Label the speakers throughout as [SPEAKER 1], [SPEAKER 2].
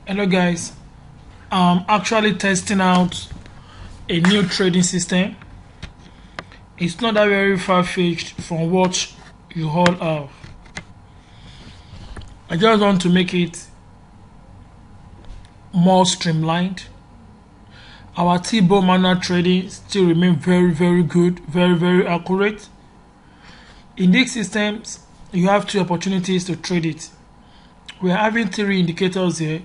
[SPEAKER 1] Hello guys, I'm actually testing out a new trading system. It's not that very far-fetched from what you all have. I just want to make it more streamlined. Our T-bill manual trading still remain very good, very accurate. In these systems, you have two opportunities to trade it. We are having three indicators here: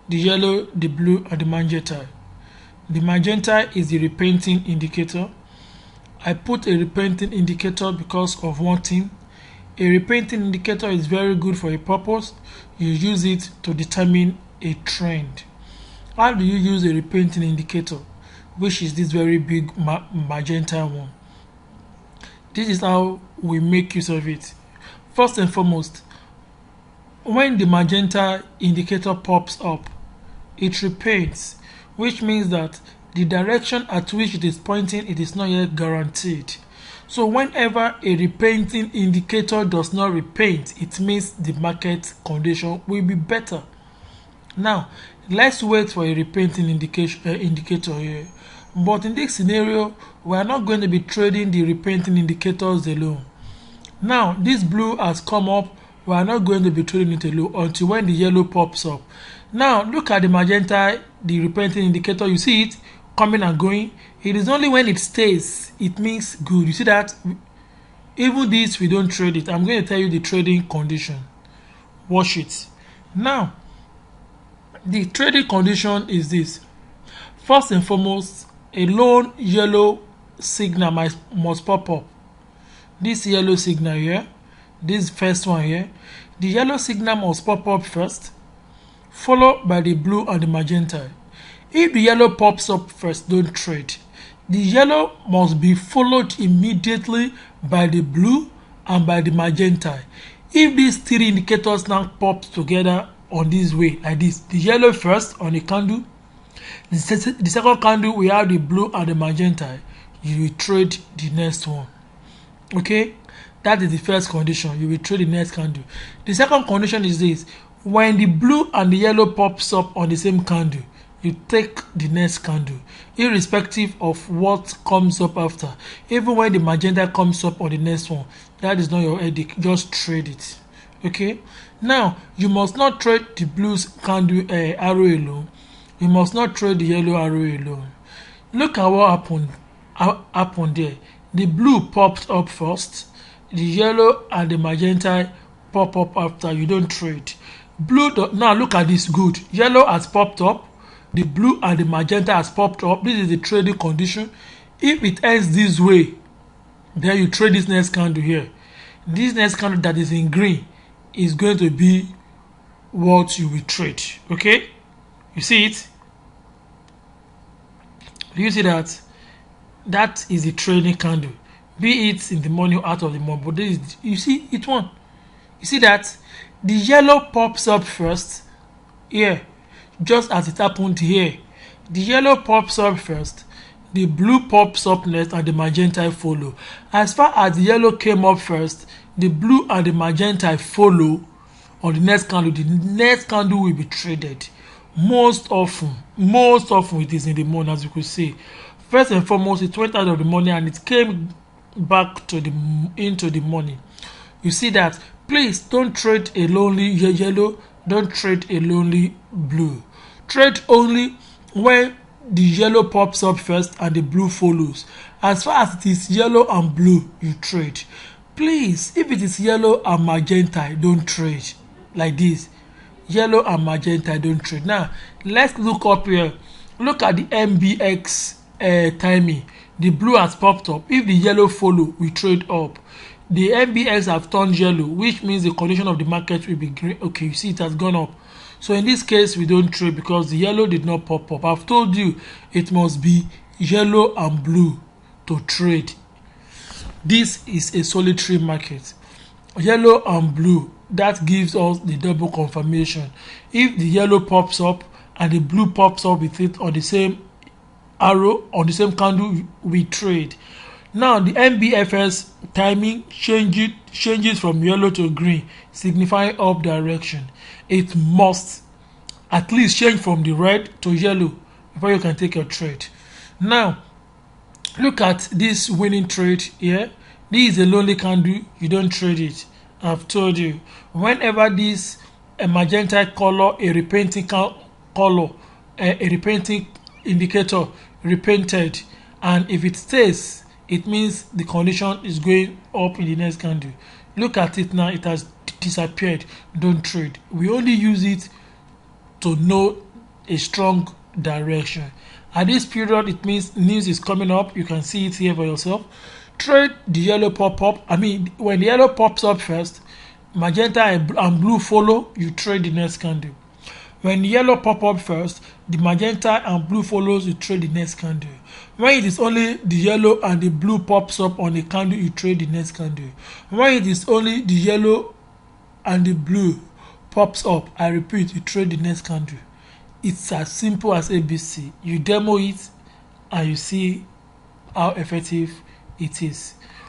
[SPEAKER 1] the yellow, the blue, and the magenta. The magenta is the repainting indicator. I put a repainting indicator because of one thing. A repainting indicator is very good for a purpose. You use it to determine a trend. How do you use a repainting indicator, which is this very big magenta one? This is how we make use of it. First and foremost, when the magenta indicator pops up, it repaints, which means that the direction at which it is pointing, it is not yet guaranteed. So whenever a repainting indicator does not repaint, it means the market condition will be better. Now let's wait for a repainting indicator here. But in this scenario, we are not going to be trading the repainting indicators alone. Now this blue has come up, we are not going to be trading it alone until when the yellow pops up. Now look at the magenta, the repainting indicator. You see it coming and going. It is only when it stays it means good. You see that? Even this, we don't trade it. I'm going to tell you the trading condition. Watch it. Now the trading condition is this. First and foremost, a lone yellow signal must pop up. This yellow signal here, this first one here, the yellow signal must pop up first, followed by the blue and the magenta. If the yellow pops up first, don't trade. The yellow must be followed immediately by the blue and by the magenta. If these three indicators now pop together on this way, like this, the yellow first on the candle, the second candle we have the blue and the magenta, you will trade the next one. Okay, that is the first condition. You will trade the next candle. The second condition is this: when the blue and the yellow pops up on the same candle, you take the next candle, irrespective of what comes up after. Even when the magenta comes up on the next one, that is not your headache, just trade it. Okay, now you must not trade the blue candle arrow alone. You must not trade the yellow arrow alone. Look at what happened there. The blue popped up first, the yellow and the magenta pop up after. You don't trade blue. Now look at this. Good, yellow has popped up, the blue and the magenta has popped up. This is the trading condition. If it ends this way, then you trade this next candle here. This next candle that is in green is going to be what you will trade. Okay, you see it? Do you see that? That is the trading candle, be it in the morning or out of the morning. But this is, you see it one. You see that the yellow pops up first here, just as it happened here. The yellow pops up first, the blue pops up next, and the magenta follow. As far as the yellow came up first, the blue and the magenta follow on the next candle. The next candle will be traded. Most often it is in the morning, as you could see. First and foremost, it went out of the morning and it came back to into the morning. You see that? Please don't trade a lonely yellow, don't trade a lonely blue. Trade only when the yellow pops up first and the blue follows. As far as it is yellow and blue, you trade. Please, if it is yellow and magenta, don't trade like this. Yellow and magenta, don't trade. Now let's look up here. Look at the MBX timing. The blue has popped up. If the yellow follow, we trade up. The MBX have turned yellow, which means the condition of the market will be green. Okay, you see it has gone up. So in this case, we don't trade because the yellow did not pop up. I've told you it must be yellow and blue to trade. This is a solitary market. Yellow and blue, that gives us the double confirmation. If the yellow pops up and the blue pops up with it on the same arrow, on the same candle, we trade. Now the MBFS timing changes from yellow to green, signifying up direction. It must at least change from the red to yellow before you can take your trade. Now look at this winning trade here. This is a lonely candle, you don't trade it. I've told you, whenever this a magenta color, a repainting color, a repainting indicator repainted, and if it stays, it means the condition is going up in the next candle. Look at it now, it has disappeared. Don't trade. We only use it to know a strong direction. At this period, it means news is coming up. You can see it here for yourself. Trade the yellow pop-up. I mean, when the yellow pops up first, magenta and blue follow, you trade the next candle. When the yellow pop up first, the magenta and blue follows, you trade the next candle. When it is only the yellow and the blue pops up on the candle, you trade the next candle. When it is only the yellow and the blue pops up, I repeat, you trade the next candle. It's as simple as ABC. You demo it and you see how effective it is.